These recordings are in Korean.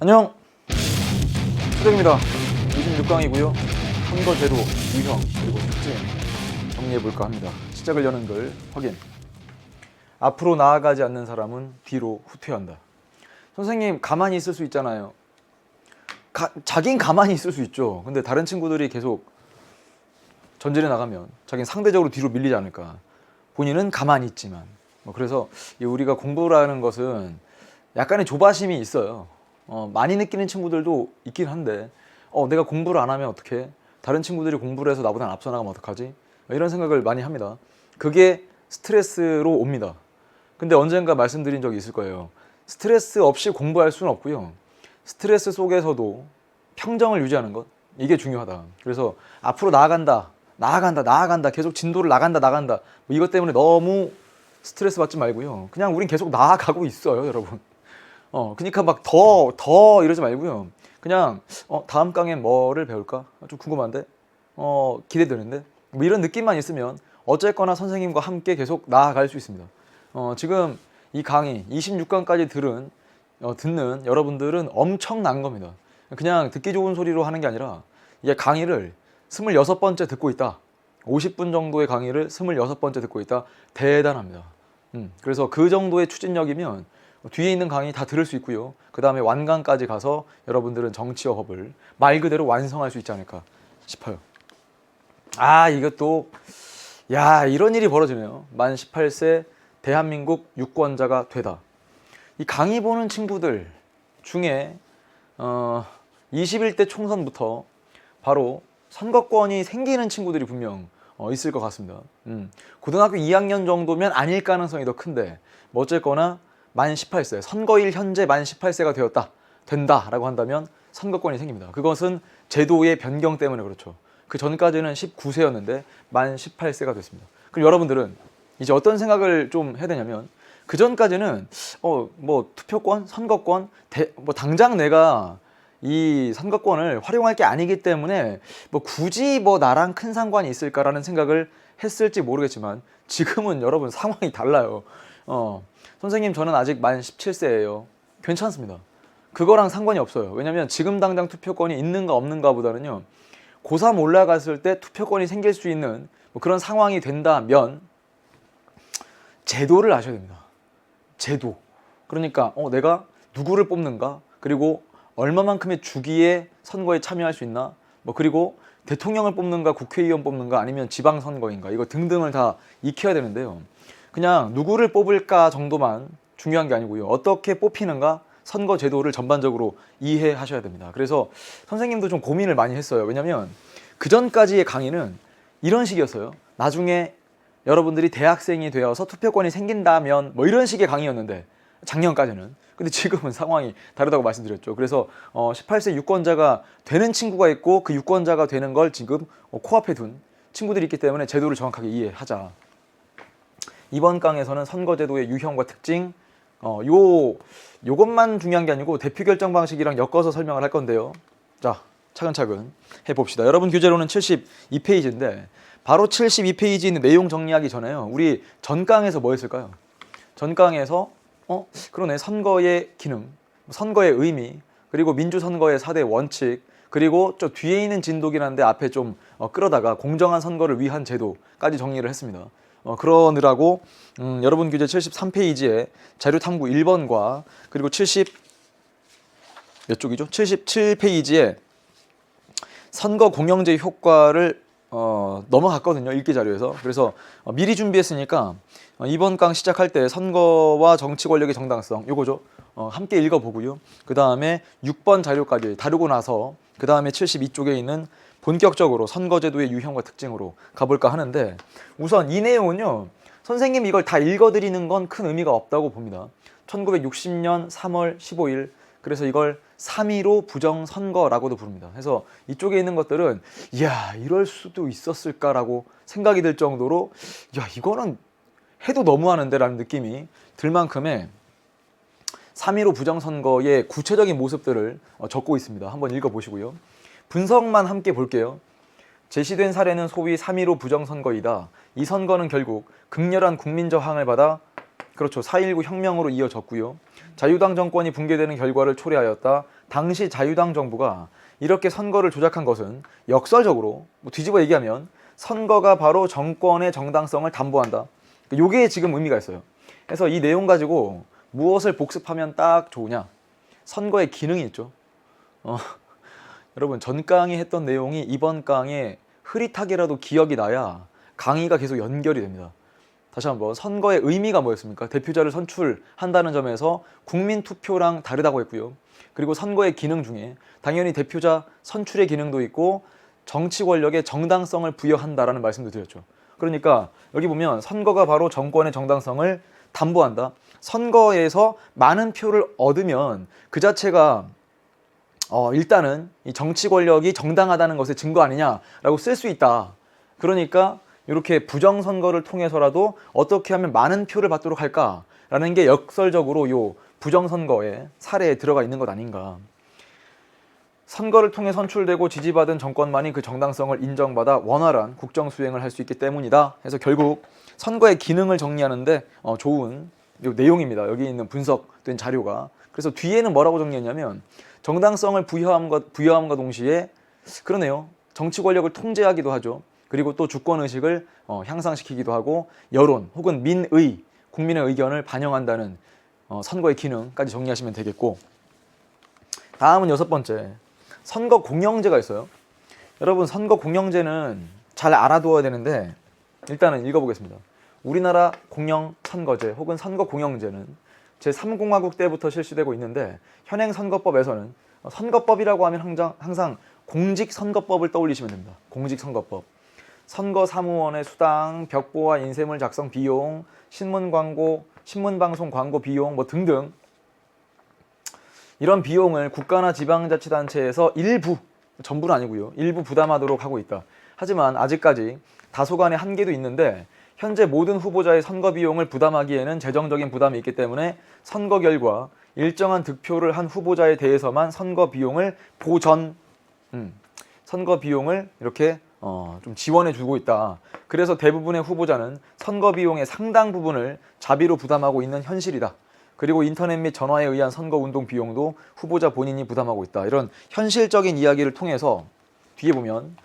안녕, 수정입니다. 26강이고요. 선거제도, 유형, 그리고 특징 정리해볼까 합니다. 시작을 여는 걸 확인. 앞으로 나아가지 않는 사람은 뒤로 후퇴한다. 선생님, 가만히 있을 수 있잖아요. 자긴 가만히 있을 수 있죠. 근데 다른 친구들이 계속 전진해 나가면 자긴 상대적으로 뒤로 밀리지 않을까. 본인은 가만히 있지만. 그래서 우리가 공부라는 것은 약간의 조바심이 있어요. 많이 느끼는 친구들도 있긴 한데 내가 공부를 안 하면 어떡해? 다른 친구들이 공부를 해서 나보다 앞서 나가면 어떡하지? 이런 생각을 많이 합니다. 그게 스트레스로 옵니다. 근데 언젠가 말씀드린 적이 있을 거예요. 스트레스 없이 공부할 수는 없고요. 스트레스 속에서도 평정을 유지하는 것, 이게 중요하다. 그래서 앞으로 나아간다 계속 진도를 나간다 이것 때문에 너무 스트레스 받지 말고요. 그냥 우린 계속 나아가고 있어요, 여러분. 그러니까 막 더 이러지 말고요. 그냥 다음 강엔 뭐를 배울까? 좀 궁금한데? 기대되는데? 뭐 이런 느낌만 있으면 어쨌거나 선생님과 함께 계속 나아갈 수 있습니다. 지금 이 강의 26강까지 듣는 여러분들은 엄청난 겁니다. 그냥 듣기 좋은 소리로 하는 게 아니라 이게 강의를 26번째 듣고 있다. 50분 정도의 강의를 26번째 듣고 있다. 대단합니다. 그래서 그 정도의 추진력이면 뒤에 있는 강의 다 들을 수 있고요. 그 다음에 완강까지 가서 여러분들은 정치와 법을 말 그대로 완성할 수 있지 않을까 싶어요. 이것도 이런 일이 벌어지네요. 만 18세 대한민국 유권자가 되다. 이 강의 보는 친구들 중에 21대 총선부터 바로 선거권이 생기는 친구들이 분명 있을 것 같습니다. 고등학교 2학년 정도면 아닐 가능성이 더 큰데 뭐 어쨌거나 만 18세, 선거일 현재 만 18세가 된다라고 한다면 선거권이 생깁니다. 그것은 제도의 변경 때문에 그렇죠. 그 전까지는 19세였는데 만 18세가 됐습니다. 그럼 여러분들은 이제 어떤 생각을 좀 해야 되냐면 그 전까지는 뭐 투표권, 선거권, 뭐 당장 내가 이 선거권을 활용할 게 아니기 때문에 뭐 굳이 뭐 나랑 큰 상관이 있을까라는 생각을 했을지 모르겠지만 지금은 여러분 상황이 달라요. 선생님 저는 아직 만 17세예요. 괜찮습니다. 그거랑 상관이 없어요. 왜냐면 지금 당장 투표권이 있는가 없는가 보다는요. 고3 올라갔을 때 투표권이 생길 수 있는 뭐 그런 상황이 된다면 제도를 아셔야 됩니다. 제도. 그러니까 내가 누구를 뽑는가? 그리고 얼마만큼의 주기에 선거에 참여할 수 있나? 뭐 그리고 대통령을 뽑는가, 국회의원 뽑는가, 아니면 지방선거인가? 이거 등등을 다 익혀야 되는데요. 그냥 누구를 뽑을까 정도만 중요한 게 아니고요. 어떻게 뽑히는가? 선거 제도를 전반적으로 이해하셔야 됩니다. 그래서 선생님도 좀 고민을 많이 했어요. 왜냐면 그 전까지의 강의는 이런 식이었어요. 나중에 여러분들이 대학생이 되어서 투표권이 생긴다면 뭐 이런 식의 강의였는데 작년까지는. 근데 지금은 상황이 다르다고 말씀드렸죠. 그래서 18세 유권자가 되는 친구가 있고 그 유권자가 되는 걸 지금 코앞에 둔 친구들이 있기 때문에 제도를 정확하게 이해하자. 이번 강에서는 선거제도의 유형과 특징, 요것만 중요한 게 아니고 대표 결정 방식이랑 엮어서 설명을 할 건데요. 자, 차근차근 해봅시다. 여러분 교재로는 72페이지인데 바로 72페이지 있는 내용 정리하기 전에요. 우리 전강에서 뭐 했을까요? 전강에서 그러네. 선거의 기능, 선거의 의미, 그리고 민주선거의 4대 원칙, 그리고 저 뒤에 있는 진도긴 한데 앞에 좀 끌어다가 공정한 선거를 위한 제도까지 정리를 했습니다. 그러느라고 여러분 교재 73페이지에 자료탐구 1번과 그리고 몇 쪽이죠? 77페이지에 선거 공영제 효과를 넘어갔거든요. 읽기 자료에서. 그래서 미리 준비했으니까 이번 강 시작할 때 선거와 정치 권력의 정당성 요거죠. 함께 읽어보고요. 그 다음에 6번 자료까지 다루고 나서 그 다음에 72쪽에 있는 본격적으로 선거제도의 유형과 특징으로 가볼까 하는데 우선 이 내용은요. 선생님 이걸 다 읽어드리는 건 큰 의미가 없다고 봅니다. 1960년 3월 15일 그래서 이걸 3.15 부정선거라고도 부릅니다. 그래서 이쪽에 있는 것들은 이럴 수도 있었을까라고 생각이 들 정도로 이거는 해도 너무하는데 라는 느낌이 들 만큼의 3.15 부정선거의 구체적인 모습들을 적고 있습니다. 한번 읽어보시고요. 분석만 함께 볼게요. 제시된 사례는 소위 3.15 부정선거이다. 이 선거는 결국 극렬한 국민 저항을 받아 그렇죠. 4.19 혁명으로 이어졌고요. 자유당 정권이 붕괴되는 결과를 초래하였다. 당시 자유당 정부가 이렇게 선거를 조작한 것은 역설적으로 뒤집어 얘기하면 선거가 바로 정권의 정당성을 담보한다. 요게 지금 의미가 있어요. 그래서 이 내용 가지고 무엇을 복습하면 딱 좋으냐? 선거의 기능이 있죠. 여러분 전 강의 했던 내용이 이번 강의 흐릿하게라도 기억이 나야 강의가 계속 연결이 됩니다. 다시 한번 선거의 의미가 뭐였습니까? 대표자를 선출한다는 점에서 국민투표랑 다르다고 했고요. 그리고 선거의 기능 중에 당연히 대표자 선출의 기능도 있고 정치 권력의 정당성을 부여한다라는 말씀도 드렸죠. 그러니까 여기 보면 선거가 바로 정권의 정당성을 담보한다. 선거에서 많은 표를 얻으면 그 자체가 일단은 이 정치 권력이 정당하다는 것의 증거 아니냐라고 쓸 수 있다. 그러니까 이렇게 부정선거를 통해서라도 어떻게 하면 많은 표를 받도록 할까라는 게 역설적으로 요 부정선거의 사례에 들어가 있는 것 아닌가. 선거를 통해 선출되고 지지받은 정권만이 그 정당성을 인정받아 원활한 국정 수행을 할 수 있기 때문이다. 그래서 결국 선거의 기능을 정리하는데 좋은 내용입니다. 여기 있는 분석된 자료가. 그래서 뒤에는 뭐라고 정리했냐면 정당성을 부여함과 동시에 그러네요. 정치 권력을 통제하기도 하죠. 그리고 또 주권의식을 향상시키기도 하고 여론 혹은 민의, 국민의 의견을 반영한다는 선거의 기능까지 정리하시면 되겠고, 다음은 6번째. 선거 공영제가 있어요. 여러분 선거 공영제는 잘 알아두어야 되는데 일단은 읽어보겠습니다. 우리나라 공영 선거제 혹은 선거 공영제는 제3공화국 때부터 실시되고 있는데 현행 선거법에서는 선거법이라고 하면 항상 공직선거법을 떠올리시면 됩니다. 공직선거법. 선거사무원의 수당, 벽보와 인쇄물 작성 비용, 신문광고, 신문방송 광고 비용 등등 이런 비용을 국가나 지방자치단체에서 일부, 전부는 아니고요. 일부 부담하도록 하고 있다. 하지만 아직까지 다소간의 한계도 있는데 현재 모든 후보자의 선거 비용을 부담하기에는 재정적인 부담이 있기 때문에 선거 결과 일정한 득표를 한 후보자에 대해서만 선거 비용을 선거 비용을 이렇게 좀 지원해 주고 있다. 그래서 대부분의 후보자는 선거 비용의 상당 부분을 자비로 부담하고 있는 현실이다. 그리고 인터넷 및 전화에 의한 선거운동 비용도 후보자 본인이 부담하고 있다. 이런 현실적인 이야기를 통해서 뒤에 보면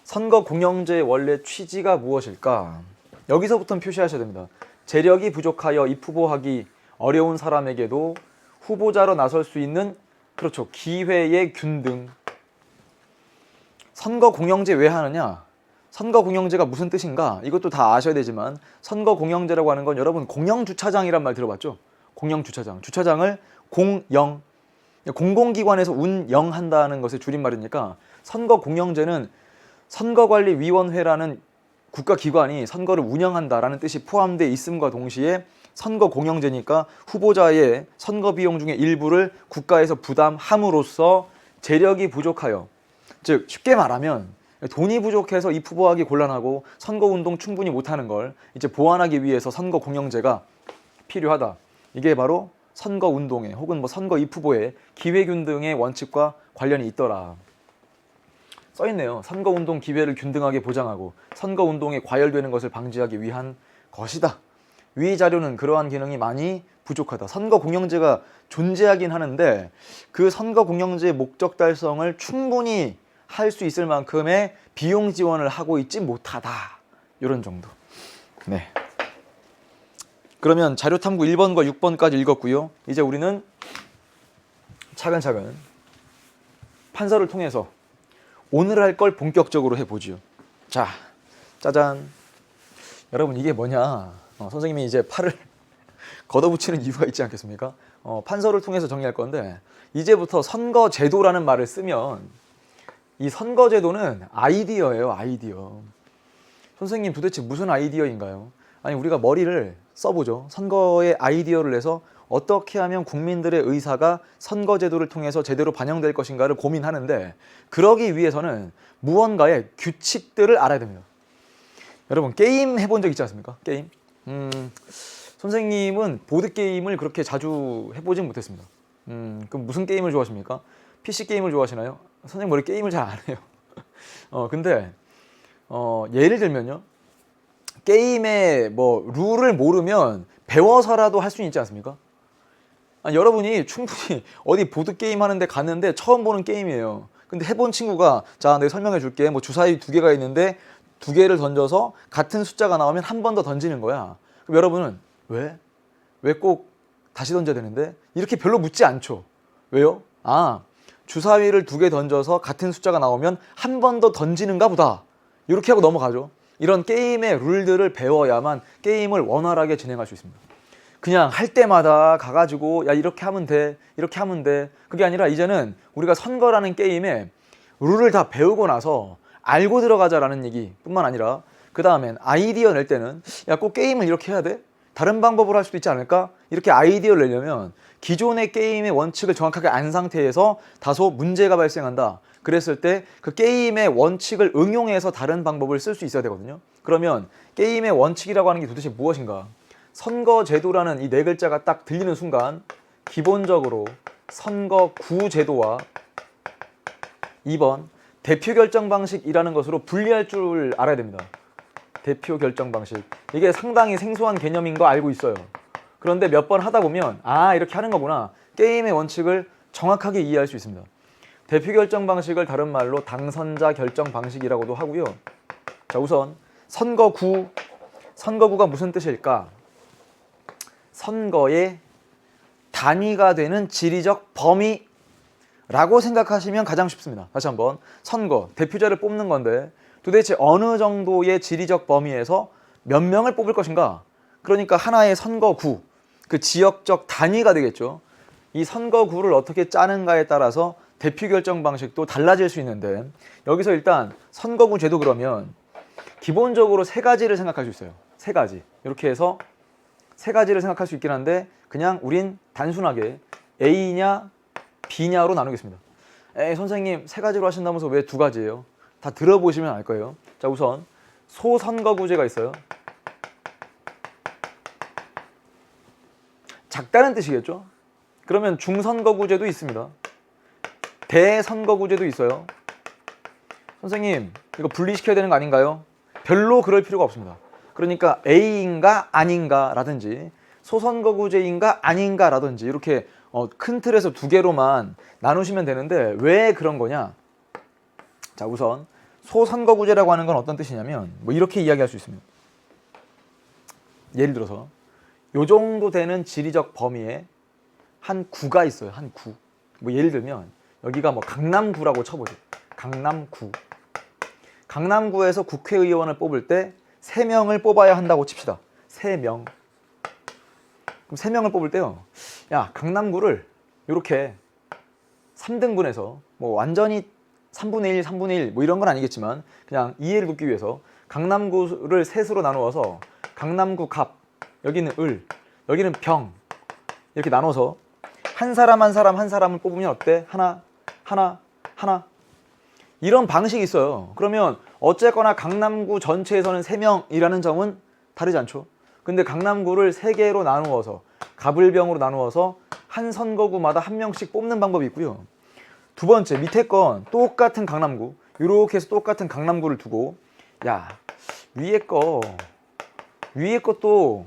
선거 공영제의 원래 취지가 무엇일까? 여기서부터는 표시하셔야 됩니다. 재력이 부족하여 입후보하기 어려운 사람에게도 후보자로 나설 수 있는 그렇죠. 기회의 균등. 선거 공영제 왜 하느냐? 선거 공영제가 무슨 뜻인가? 이것도 다 아셔야 되지만 선거 공영제라고 하는 건 여러분 공영주차장이란 말 들어봤죠? 공영주차장. 주차장을 공영, 공공기관에서 운영한다는 것의 줄임말이니까 선거 공영제는 선거관리위원회라는 국가기관이 선거를 운영한다라는 뜻이 포함되어 있음과 동시에 선거 공영제니까 후보자의 선거 비용 중에 일부를 국가에서 부담함으로써 재력이 부족하여, 즉 쉽게 말하면 돈이 부족해서 입후보하기 곤란하고 선거운동 충분히 못하는 걸 이제 보완하기 위해서 선거 공영제가 필요하다. 이게 바로 선거운동의 혹은 선거 입후보의 기회균등의 원칙과 관련이 있더라. 써있네요. 선거운동 기회를 균등하게 보장하고 선거운동에 과열되는 것을 방지하기 위한 것이다. 위 자료는 그러한 기능이 많이 부족하다. 선거공영제가 존재하긴 하는데 그 선거공영제의 목적 달성을 충분히 할 수 있을 만큼의 비용 지원을 하고 있지 못하다. 이런 정도. 네. 그러면 자료 탐구 1번과 6번까지 읽었고요. 이제 우리는 차근차근 판서를 통해서 오늘 할 걸 본격적으로 해보죠. 자, 짜잔. 여러분 이게 뭐냐? 선생님이 이제 팔을 걷어붙이는 이유가 있지 않겠습니까? 판서를 통해서 정리할 건데 이제부터 선거제도라는 말을 쓰면 이 선거제도는 아이디어예요. 아이디어. 선생님 도대체 무슨 아이디어인가요? 아니 우리가 머리를 써보죠. 선거의 아이디어를 내서 어떻게 하면 국민들의 의사가 선거제도를 통해서 제대로 반영될 것인가를 고민하는데 그러기 위해서는 무언가의 규칙들을 알아야 됩니다. 여러분 게임 해본 적 있지 않습니까? 게임. 선생님은 보드게임을 그렇게 자주 해보진 못했습니다. 그럼 무슨 게임을 좋아하십니까? PC 게임을 좋아하시나요? 선생님 원래 게임을 잘 안 해요. 근데 예를 들면요. 게임의 룰을 모르면 배워서라도 할 수 있지 않습니까? 아니, 여러분이 충분히 어디 보드게임 하는데 갔는데 처음 보는 게임이에요. 근데 해본 친구가 자, 내가 설명해 줄게. 뭐 주사위 2개가 있는데 2개를 던져서 같은 숫자가 나오면 한 번 더 던지는 거야. 그럼 여러분은 왜? 왜 꼭 다시 던져야 되는데? 이렇게 별로 묻지 않죠. 왜요? 아, 주사위를 2개 던져서 같은 숫자가 나오면 한 번 더 던지는가 보다. 이렇게 하고 넘어가죠. 이런 게임의 룰들을 배워야만 게임을 원활하게 진행할 수 있습니다. 그냥 할 때마다 가가지고 야 이렇게 하면 돼, 이렇게 하면 돼. 그게 아니라 이제는 우리가 선거라는 게임에 룰을 다 배우고 나서 알고 들어가자라는 얘기 뿐만 아니라 그 다음엔 아이디어 낼 때는 야 꼭 게임을 이렇게 해야 돼? 다른 방법으로 할 수도 있지 않을까? 이렇게 아이디어를 내려면 기존의 게임의 원칙을 정확하게 안 상태에서 다소 문제가 발생한다. 그랬을 때 그 게임의 원칙을 응용해서 다른 방법을 쓸 수 있어야 되거든요. 그러면 게임의 원칙이라고 하는 게 도대체 무엇인가? 선거제도라는 이 4글자가 딱 들리는 순간 기본적으로 선거구제도와 2번 대표결정방식이라는 것으로 분리할 줄 알아야 됩니다. 대표결정방식. 이게 상당히 생소한 개념인 거 알고 있어요. 그런데 몇 번 하다 보면 아 이렇게 하는 거구나. 게임의 원칙을 정확하게 이해할 수 있습니다. 대표결정방식을 다른 말로 당선자 결정방식이라고도 하고요. 자, 우선 선거구가 무슨 뜻일까? 선거의 단위가 되는 지리적 범위라고 생각하시면 가장 쉽습니다. 다시 한번 선거, 대표자를 뽑는 건데 도대체 어느 정도의 지리적 범위에서 몇 명을 뽑을 것인가? 그러니까 하나의 선거구, 그 지역적 단위가 되겠죠. 이 선거구를 어떻게 짜는가에 따라서 대표결정 방식도 달라질 수 있는데 여기서 일단 선거구 제도 그러면 기본적으로 3가지를 생각할 수 있어요. 3가지. 이렇게 해서 3가지를 생각할 수 있긴 한데 그냥 우린 단순하게 A냐 B냐로 나누겠습니다. 에이 선생님 3가지로 하신다면서 왜 2가지예요? 다 들어보시면 알 거예요. 자, 우선 소선거구제가 있어요. 작다는 뜻이겠죠? 그러면 중선거구제도 있습니다. 대선거구제도 있어요. 선생님 이거 분리시켜야 되는 거 아닌가요? 별로 그럴 필요가 없습니다. 그러니까 A인가 아닌가 라든지 소선거구제인가 아닌가 라든지 이렇게 큰 틀에서 2개로만 나누시면 되는데 왜 그런 거냐? 자, 우선 소선거구제라고 하는 건 어떤 뜻이냐면 뭐 이렇게 이야기할 수 있습니다. 예를 들어서 요 정도 되는 지리적 범위에 한 구가 있어요. 한 구. 뭐 예를 들면 여기가 뭐 강남구라고 쳐보죠. 강남구. 강남구에서 국회의원을 뽑을 때 3명을 뽑아야 한다고 칩시다. 3명. 그럼 3명을 뽑을 때요. 야, 강남구를 이렇게 3등분해서 뭐 완전히 3분의 1, 3분의 1 뭐 이런 건 아니겠지만 그냥 이해를 돕기 위해서 강남구를 셋으로 나누어서 강남구 갑, 여기는 을, 여기는 병 이렇게 나눠서 한 사람 한 사람 한 사람을 뽑으면 어때? 하나, 하나, 하나 이런 방식이 있어요. 그러면 어쨌거나 강남구 전체에서는 3명이라는 점은 다르지 않죠. 근데 강남구를 3개로 나누어서 갑을병으로 나누어서 한 선거구마다 1명씩 뽑는 방법이 있고요. 두 번째 밑에 건 똑같은 강남구 이렇게 해서 똑같은 강남구를 두고 야 위에 것도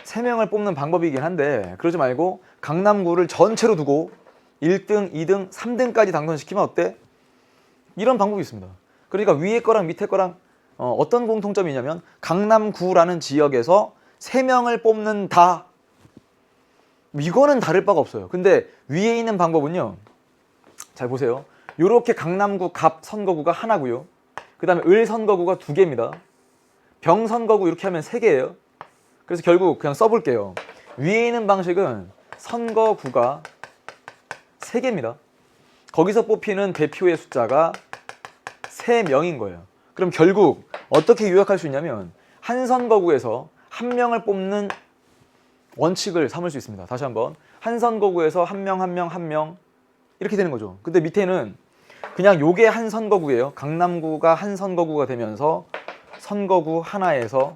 3명을 뽑는 방법이긴 한데 그러지 말고 강남구를 전체로 두고 1등, 2등, 3등까지 당선시키면 어때? 이런 방법이 있습니다. 그러니까 위에 거랑 밑에 거랑 어떤 공통점이 있냐면 강남구라는 지역에서 3명을 뽑는다. 이거는 다를 바가 없어요. 근데 위에 있는 방법은요. 잘 보세요. 이렇게 강남구 갑 선거구가 하나고요. 그 다음에 을 선거구가 2개입니다. 병 선거구 이렇게 하면 3개예요. 그래서 결국 그냥 써볼게요. 위에 있는 방식은 선거구가 3개입니다. 거기서 뽑히는 대표의 숫자가 3명인 거예요. 그럼 결국 어떻게 요약할 수 있냐면 한 선거구에서 1명을 뽑는 원칙을 삼을 수 있습니다. 다시 한번 한 선거구에서 1명 이렇게 되는 거죠. 근데 밑에는 그냥 요게 한 선거구예요. 강남구가 한 선거구가 되면서 선거구 하나에서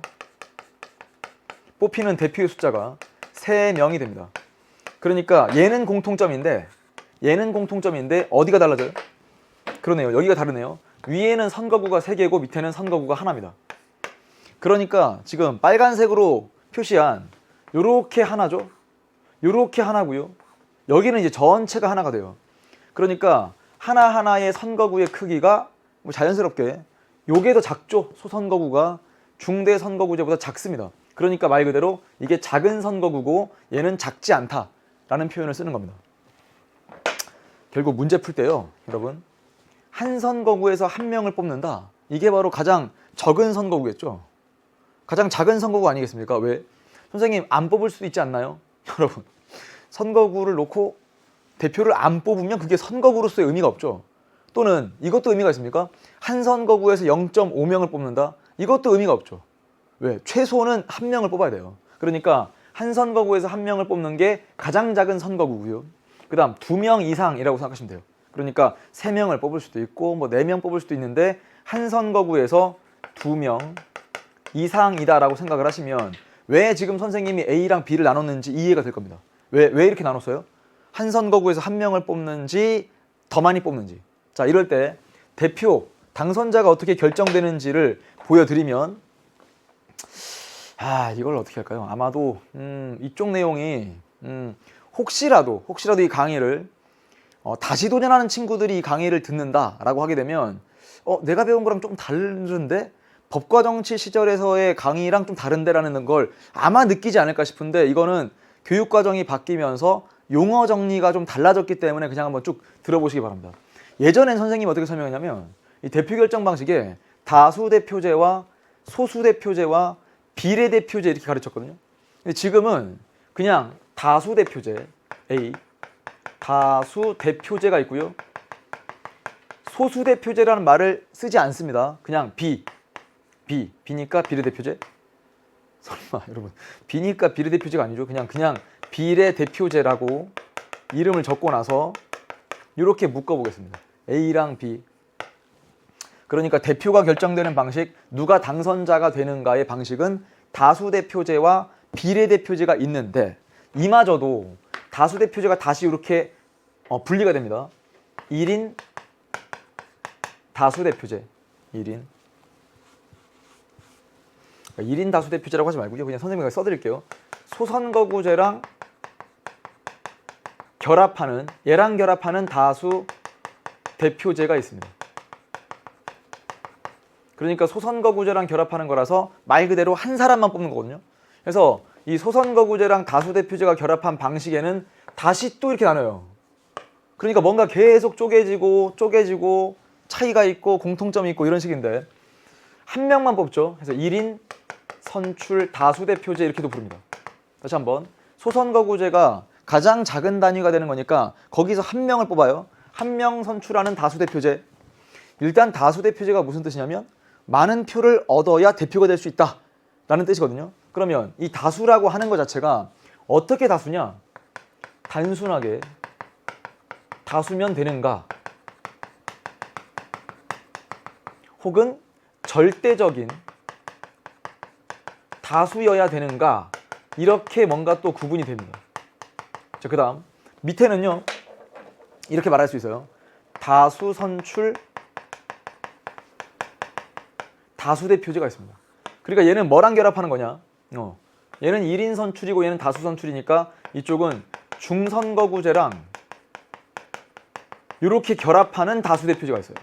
뽑히는 대표의 숫자가 3명이 됩니다. 그러니까 얘는 공통점인데 어디가 달라져요? 그러네요. 여기가 다르네요. 위에는 선거구가 3개고 밑에는 선거구가 하나입니다. 그러니까 지금 빨간색으로 표시한 요렇게 하나죠. 요렇게 하나고요. 여기는 이제 전체가 하나가 돼요. 그러니까 하나하나의 선거구의 크기가 뭐 자연스럽게 요게 더 작죠. 소선거구가 중대 선거구제보다 작습니다. 그러니까 말 그대로 이게 작은 선거구고 얘는 작지 않다라는 표현을 쓰는 겁니다. 결국 문제 풀 때요, 여러분, 한 선거구에서 한 명을 뽑는다. 이게 바로 가장 적은 선거구겠죠. 가장 작은 선거구 아니겠습니까? 왜? 선생님 안 뽑을 수도 있지 않나요? 여러분, 선거구를 놓고 대표를 안 뽑으면 그게 선거구로서의 의미가 없죠. 또는 이것도 의미가 있습니까? 한 선거구에서 0.5명을 뽑는다? 이것도 의미가 없죠. 왜? 최소는 한 명을 뽑아야 돼요. 그러니까 한 선거구에서 한 명을 뽑는 게 가장 작은 선거구고요. 그 다음 2명 이상이라고 생각하시면 돼요. 그러니까 3명을 뽑을 수도 있고 뭐 4명 뽑을 수도 있는데 한 선거구에서 2명 이상이다라고 생각을 하시면 왜 지금 선생님이 A랑 B를 나눴는지 이해가 될 겁니다. 왜 이렇게 나눴어요? 한 선거구에서 한 명을 뽑는지 더 많이 뽑는지. 자, 이럴 때 대표, 당선자가 어떻게 결정되는지를 보여드리면 이걸 어떻게 할까요? 아마도 이쪽 내용이 혹시라도 이 강의를 다시 도전하는 친구들이 이 강의를 듣는다라고 하게 되면 내가 배운 거랑 좀 다른데? 법과 정치 시절에서의 강의랑 좀 다른데라는 걸 아마 느끼지 않을까 싶은데 이거는 교육과정이 바뀌면서 용어 정리가 좀 달라졌기 때문에 그냥 한번 쭉 들어보시기 바랍니다. 예전엔 선생님이 어떻게 설명했냐면 이 대표 결정 방식에 다수대표제와 소수대표제와 비례대표제 이렇게 가르쳤거든요. 근데 지금은 그냥 다수대표제 A, 다수대표제가 있고요. 소수대표제라는 말을 쓰지 않습니다. 그냥 B니까 비례대표제? 설마 여러분, B니까 비례대표제가 아니죠. 그냥 비례대표제라고 이름을 적고 나서 이렇게 묶어보겠습니다. A랑 B. 그러니까 대표가 결정되는 방식, 누가 당선자가 되는가의 방식은 다수대표제와 비례대표제가 있는데 이마저도 다수대표제가 다시 이렇게 분리가 됩니다. 1인 다수대표제. 1인 다수대표제라고 하지 말고요. 그냥 선생님이 써드릴게요. 소선거구제랑 얘랑 결합하는 다수대표제가 있습니다. 그러니까 소선거구제랑 결합하는 거라서 말 그대로 한 사람만 뽑는 거거든요. 그래서 이 소선거구제랑 다수대표제가 결합한 방식에는 다시 또 이렇게 나눠요. 그러니까 뭔가 계속 쪼개지고 차이가 있고 공통점이 있고 이런 식인데 한 명만 뽑죠. 그래서 1인 선출 다수대표제 이렇게도 부릅니다. 다시 한번, 소선거구제가 가장 작은 단위가 되는 거니까 거기서 한 명을 뽑아요. 한 명 선출하는 다수대표제. 일단 다수대표제가 무슨 뜻이냐면 많은 표를 얻어야 대표가 될 수 있다 라는 뜻이거든요. 그러면 이 다수라고 하는 것 자체가 어떻게 다수냐? 단순하게 다수면 되는가? 혹은 절대적인 다수여야 되는가? 이렇게 뭔가 또 구분이 됩니다. 자, 그 다음 밑에는요 이렇게 말할 수 있어요. 다수 선출 다수대표제가 있습니다. 그러니까 얘는 뭐랑 결합하는 거냐? 얘는 1인 선출이고 얘는 다수 선출이니까 이쪽은 중선거구제랑 이렇게 결합하는 다수대표제가 있어요.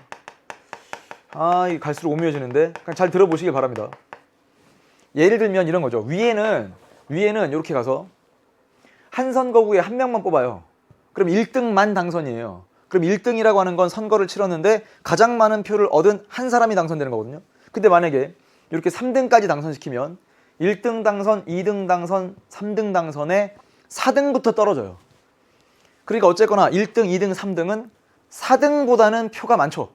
이게 갈수록 오묘해지는데 그냥 잘 들어보시길 바랍니다. 예를 들면 이런 거죠. 위에는 이렇게 가서 한 선거구에 한 명만 뽑아요. 그럼 1등만 당선이에요. 그럼 1등이라고 하는 건 선거를 치렀는데 가장 많은 표를 얻은 한 사람이 당선되는 거거든요. 근데 만약에 이렇게 3등까지 당선시키면 1등 당선, 2등 당선, 3등 당선에 4등부터 떨어져요. 그러니까 어쨌거나 1등, 2등, 3등은 4등보다는 표가 많죠.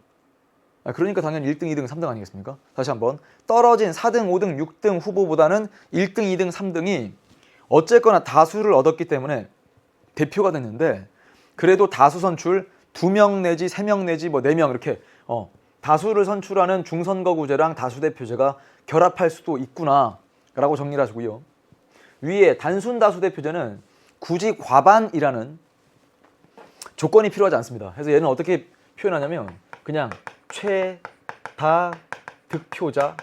그러니까 당연히 1등, 2등, 3등 아니겠습니까? 다시 한번, 떨어진 4등, 5등, 6등 후보보다는 1등, 2등, 3등이 어쨌거나 다수를 얻었기 때문에 대표가 됐는데 그래도 다수 선출 2명 내지 3명 내지 뭐 4명 이렇게 다수를 선출하는 중선거구제랑 다수대표제가 결합할 수도 있구나 라고 정리를 하시고요. 위에 단순 다수대표제는 굳이 과반이라는 조건이 필요하지 않습니다. 그래서 얘는 어떻게 표현하냐면 그냥 최다 득표자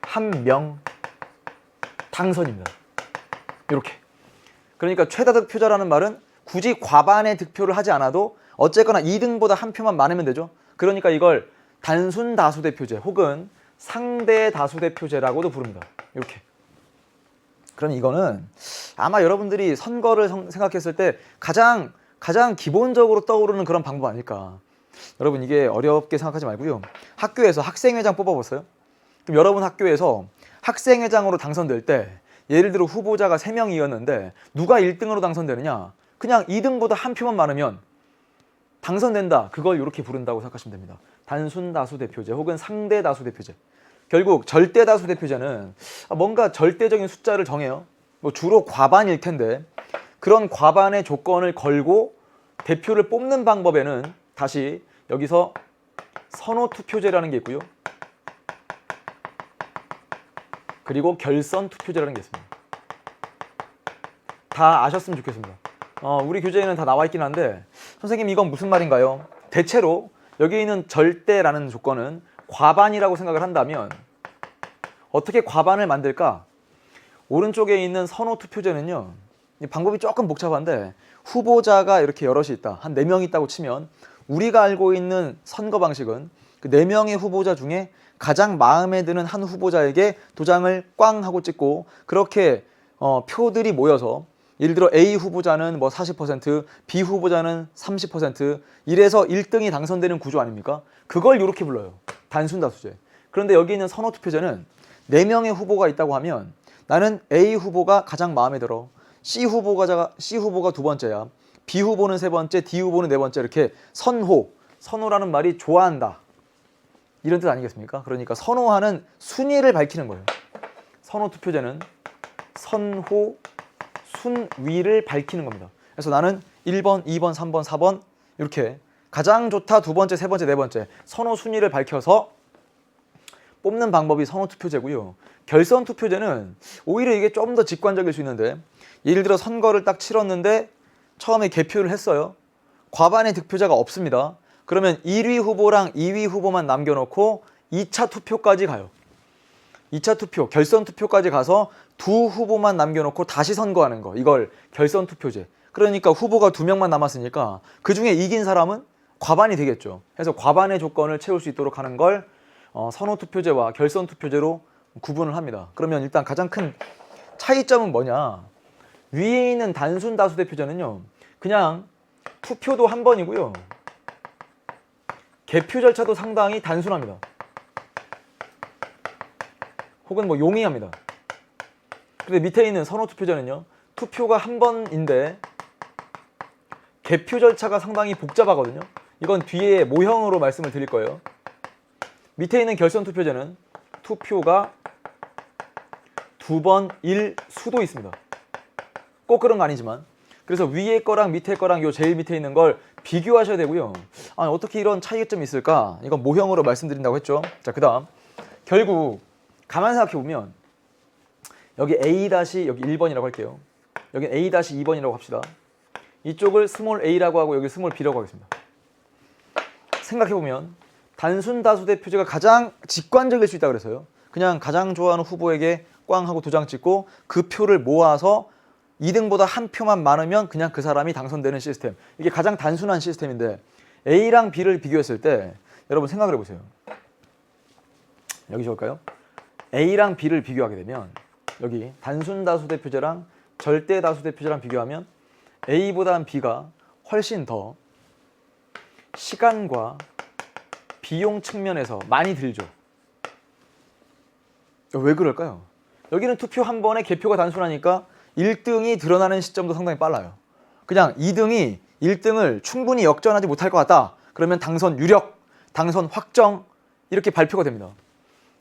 한 명 당선입니다. 이렇게. 그러니까 최다 득표자라는 말은 굳이 과반의 득표를 하지 않아도 어쨌거나 2등보다 한 표만 많으면 되죠. 그러니까 이걸 단순 다수대표제 혹은 상대 다수대표제라고도 부릅니다. 이렇게. 그럼 이거는 아마 여러분들이 선거를 생각했을 때 가장 기본적으로 떠오르는 그런 방법 아닐까. 여러분 이게 어렵게 생각하지 말고요. 학교에서 학생회장 뽑아봤어요? 그럼 여러분 학교에서 학생회장으로 당선될 때 예를 들어 후보자가 3명이었는데 누가 1등으로 당선되느냐? 그냥 2등보다 한 표만 많으면 당선된다. 그걸 이렇게 부른다고 생각하시면 됩니다. 단순 다수대표제 혹은 상대 다수대표제. 결국 절대 다수대표제는 뭔가 절대적인 숫자를 정해요. 뭐 주로 과반일 텐데 그런 과반의 조건을 걸고 대표를 뽑는 방법에는 다시 여기서 선호투표제라는 게 있고요. 그리고 결선투표제라는 게 있습니다. 다 아셨으면 좋겠습니다. 우리 교재에는 다 나와 있긴 한데 선생님 이건 무슨 말인가요? 대체로 여기 있는 절대라는 조건은 과반이라고 생각을 한다면 어떻게 과반을 만들까? 오른쪽에 있는 선호투표제는요. 방법이 조금 복잡한데 후보자가 이렇게 여럿이 있다. 한 4명 있다고 치면 우리가 알고 있는 선거 방식은 그 4명의 후보자 중에 가장 마음에 드는 한 후보자에게 도장을 꽝 하고 찍고 그렇게 표들이 모여서 예를 들어 A 후보자는 뭐 40%, B 후보자는 30% 이래서 1등이 당선되는 구조 아닙니까? 그걸 이렇게 불러요. 단순 다수제. 그런데 여기 있는 선호투표제는 4명의 후보가 있다고 하면 나는 A 후보가 가장 마음에 들어. C 후보가 두 번째야. B 후보는 세 번째, D 후보는 네 번째 이렇게 선호라는 말이 좋아한다. 이런 뜻 아니겠습니까? 그러니까 선호하는 순위를 밝히는 거예요. 선호투표제는 선호 순위를 밝히는 겁니다. 그래서 나는 1번, 2번, 3번, 4번 이렇게 가장 좋다 두 번째, 세 번째, 네 번째 선호 순위를 밝혀서 뽑는 방법이 선호투표제고요. 결선투표제는 오히려 이게 좀 더 직관적일 수 있는데 예를 들어 선거를 딱 치렀는데 처음에 개표를 했어요. 과반의 득표자가 없습니다. 그러면 1위 후보랑 2위 후보만 남겨놓고 2차 투표까지 가요. 2차 투표, 결선 투표까지 가서 두 후보만 남겨놓고 다시 선거하는 거. 이걸 결선 투표제. 그러니까 후보가 2명만 남았으니까 그중에 이긴 사람은 과반이 되겠죠. 그래서 과반의 조건을 채울 수 있도록 하는 걸 선호 투표제와 결선 투표제로 구분을 합니다. 그러면 일단 가장 큰 차이점은 뭐냐? 위에 있는 단순 다수대표제는요. 그냥 투표도 한 번이고요. 개표 절차도 상당히 단순합니다. 혹은 뭐 용이합니다. 근데 밑에 있는 선호투표제는요. 투표가 한 번인데 개표 절차가 상당히 복잡하거든요. 이건 뒤에 모형으로 말씀을 드릴 거예요. 밑에 있는 결선투표제는 투표가 2번일 수도 있습니다. 꼭 그런 거 아니지만. 그래서 위에 거랑 밑에 거랑 요 제일 밑에 있는 걸 비교하셔야 되고요. 아니, 어떻게 이런 차이점이 있을까? 이건 모형으로 말씀드린다고 했죠. 자, 그 다음 결국 가만 생각해 보면 여기 A- 여기 1번이라고 할게요. 여기 A-2번이라고 합시다. 이쪽을 스몰 a라고 하고 여기 스몰 b라고 하겠습니다. 생각해 보면 단순 다수대표제가 가장 직관적일 수 있다 그래서요. 그냥 가장 좋아하는 후보에게 꽝 하고 도장 찍고 그 표를 모아서 2등보다 한 표만 많으면 그냥 그 사람이 당선되는 시스템. 이게 가장 단순한 시스템인데 A랑 B를 비교했을 때 여러분 생각을 해보세요. 여기 좋을까요? A랑 B를 비교하게 되면 여기 단순 다수대표제랑 절대 다수대표제랑 비교하면 A보다는 B가 훨씬 더 시간과 비용 측면에서 많이 들죠. 왜 그럴까요? 여기는 투표 한 번에 개표가 단순하니까 1등이 드러나는 시점도 상당히 빨라요. 그냥 2등이 1등을 충분히 역전하지 못할 것 같다. 그러면 당선 유력, 당선 확정 이렇게 발표가 됩니다.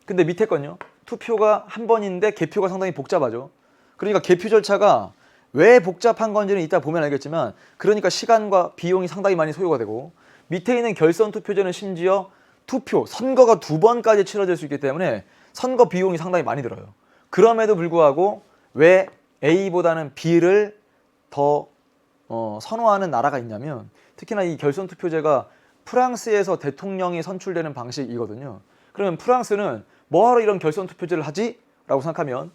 근데 밑에 건요. 투표가 한 번인데 개표가 상당히 복잡하죠. 그러니까 개표 절차가 왜 복잡한 건지는 이따 보면 알겠지만 그러니까 시간과 비용이 상당히 많이 소요가 되고 밑에 있는 결선 투표제는 심지어 투표, 선거가 2번까지 치러질 수 있기 때문에 선거 비용이 상당히 많이 들어요. 그럼에도 불구하고 왜 A보다는 B를 더 선호하는 나라가 있냐면 특히나 이 결선 투표제가 프랑스에서 대통령이 선출되는 방식이거든요. 그러면 프랑스는 뭐하러 이런 결선 투표제를 하지? 라고 생각하면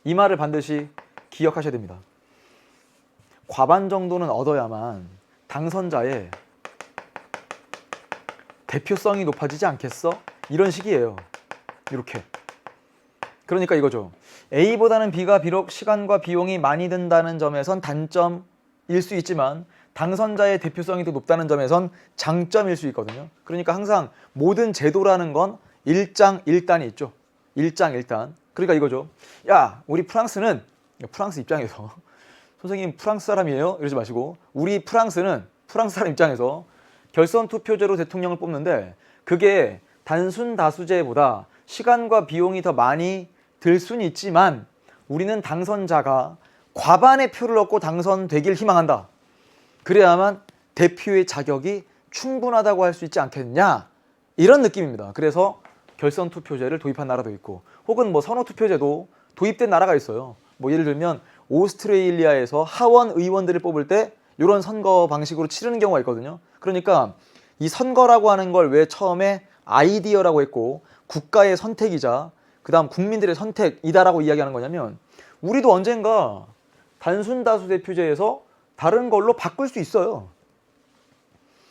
이 말을 반드시 기억하셔야 됩니다. 과반 정도는 얻어야만 당선자의 대표성이 높아지지 않겠어? 이런 식이에요. 이렇게. 그러니까 이거죠. A보다는 B가 비록 시간과 비용이 많이 든다는 점에선 단점일 수 있지만 당선자의 대표성이 더 높다는 점에선 장점일 수 있거든요. 그러니까 항상 모든 제도라는 건 일장일단이 있죠. 일장일단. 그러니까 이거죠. 야, 우리 프랑스는, 프랑스 입장에서 선생님 프랑스 사람이에요? 이러지 마시고, 우리 프랑스는 프랑스 사람 입장에서 결선 투표제로 대통령을 뽑는데 그게 단순 다수제보다 시간과 비용이 더 많이 들 수는 있지만 우리는 당선자가 과반의 표를 얻고 당선되길 희망한다. 그래야만 대표의 자격이 충분하다고 할 수 있지 않겠냐, 이런 느낌입니다. 그래서 결선 투표제를 도입한 나라도 있고, 혹은 뭐 선호 투표제도 도입된 나라가 있어요. 뭐 예를 들면 오스트레일리아에서 하원 의원들을 뽑을 때 이런 선거 방식으로 치르는 경우가 있거든요. 그러니까 이 선거라고 하는 걸 왜 처음에 아이디어라고 했고 국가의 선택이자 그 다음 국민들의 선택이다라고 이야기하는 거냐면, 우리도 언젠가 단순 다수 대표제에서 다른 걸로 바꿀 수 있어요.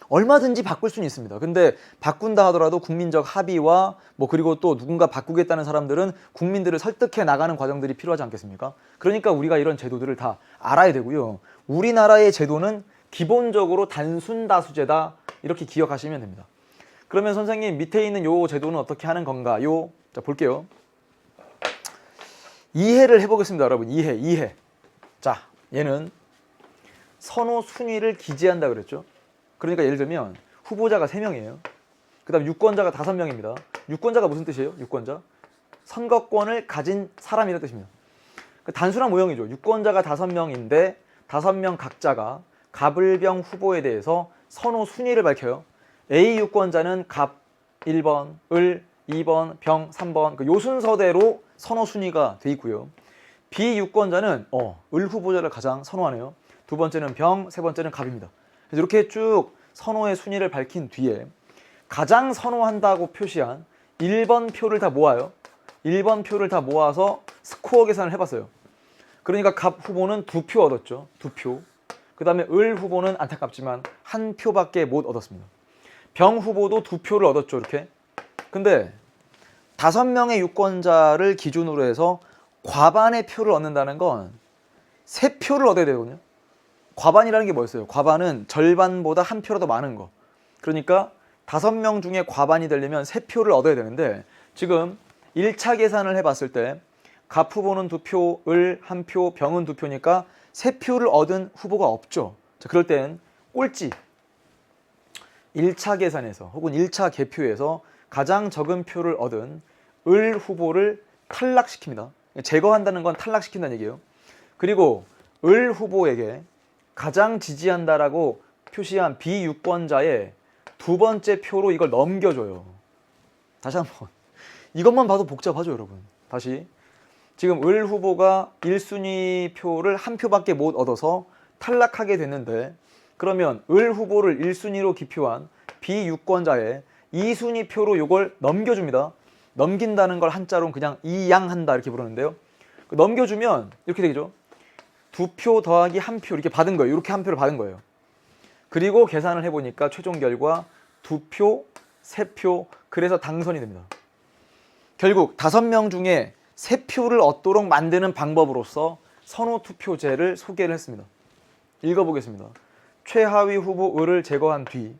얼마든지 바꿀 수는 있습니다. 근데 바꾼다 하더라도 국민적 합의와 뭐 그리고 또 누군가 바꾸겠다는 사람들은 국민들을 설득해 나가는 과정들이 필요하지 않겠습니까? 그러니까 우리가 이런 제도들을 다 알아야 되고요. 우리나라의 제도는 기본적으로 단순 다수제다, 이렇게 기억하시면 됩니다. 그러면 선생님 밑에 있는 요 제도는 어떻게 하는 건가? 자 볼게요. 이해를 해보겠습니다, 여러분. 이해. 자, 얘는 선호 순위를 기재한다 그랬죠. 그러니까 예를 들면 후보자가 3명이에요. 그 다음 유권자가 5명입니다. 유권자가 무슨 뜻이에요? 유권자? 선거권을 가진 사람이라는 뜻입니다. 단순한 모형이죠. 유권자가 5명인데 5명 각자가 갑을병 후보에 대해서 선호 순위를 밝혀요. A 유권자는 갑 1번, 을 2번, 병 3번, 요 순서대로 선호 순위가 돼 있고요. B 유권자는 을 후보자를 가장 선호하네요. 두 번째는 병, 세 번째는 갑입니다. 이렇게 쭉 선호의 순위를 밝힌 뒤에 가장 선호한다고 표시한 1번 표를 다 모아요. 1번 표를 다 모아서 스코어 계산을 해봤어요. 그러니까 갑 후보는 2표 얻었죠. 2표. 그 다음에 을 후보는 안타깝지만 1표밖에 못 얻었습니다. 병 후보도 2표를 얻었죠. 이렇게. 근데 5명의 유권자를 기준으로 해서 과반의 표를 얻는다는 건 3표를 얻어야 되거든요. 과반이라는 게 뭐였어요? 과반은 절반보다 1표라도 더 많은 거. 그러니까 5명 중에 과반이 되려면 3표를 얻어야 되는데, 지금 1차 계산을 해봤을 때 갑 후보는 2표, 을 1표, 병은 2표니까 3표를 얻은 후보가 없죠. 자, 그럴 땐 꼴찌. 1차 계산에서 혹은 1차 개표에서 가장 적은 표를 얻은 을 후보를 탈락시킵니다. 제거한다는 건 탈락시킨다는 얘기예요. 그리고 을 후보에게 가장 지지한다라고 표시한 비유권자의 2번째 표로 이걸 넘겨줘요. 다시 한번. 이것만 봐도 복잡하죠, 여러분. 다시. 지금 을 후보가 1순위 표를 1표밖에 못 얻어서 탈락하게 됐는데, 그러면 을 후보를 1순위로 기표한 비유권자의 2순위 표로 이걸 넘겨줍니다. 넘긴다는 걸 한자로는 그냥 이양한다 이렇게 부르는데요. 넘겨주면 이렇게 되죠. 2표 더하기 1표 이렇게 받은 거예요. 이렇게 1표를 받은 거예요. 그리고 계산을 해보니까 최종 결과 2표, 3표, 그래서 당선이 됩니다. 결국 5명 중에 3표를 얻도록 만드는 방법으로서 선호투표제를 소개를 했습니다. 읽어보겠습니다. 최하위 후보 을을 제거한 뒤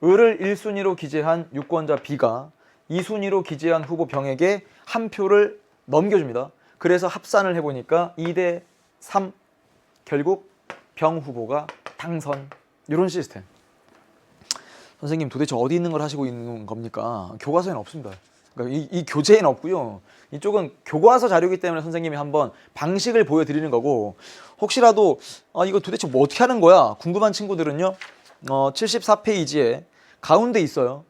을을 1순위로 기재한 유권자 B가 2순위로 기재한 후보 병에게 1표를 넘겨줍니다. 그래서 합산을 해보니까 2대 3, 결국 병 후보가 당선. 이런 시스템. 선생님 도대체 어디 있는 걸 하시고 있는 겁니까? 교과서에는 없습니다. 그러니까 이 교재에는 없고요. 이쪽은 교과서 자료이기 때문에 선생님이 한번 방식을 보여드리는 거고, 혹시라도 이거 도대체 뭐 어떻게 하는 거야? 궁금한 친구들은요. 74페이지에 가운데 있어요.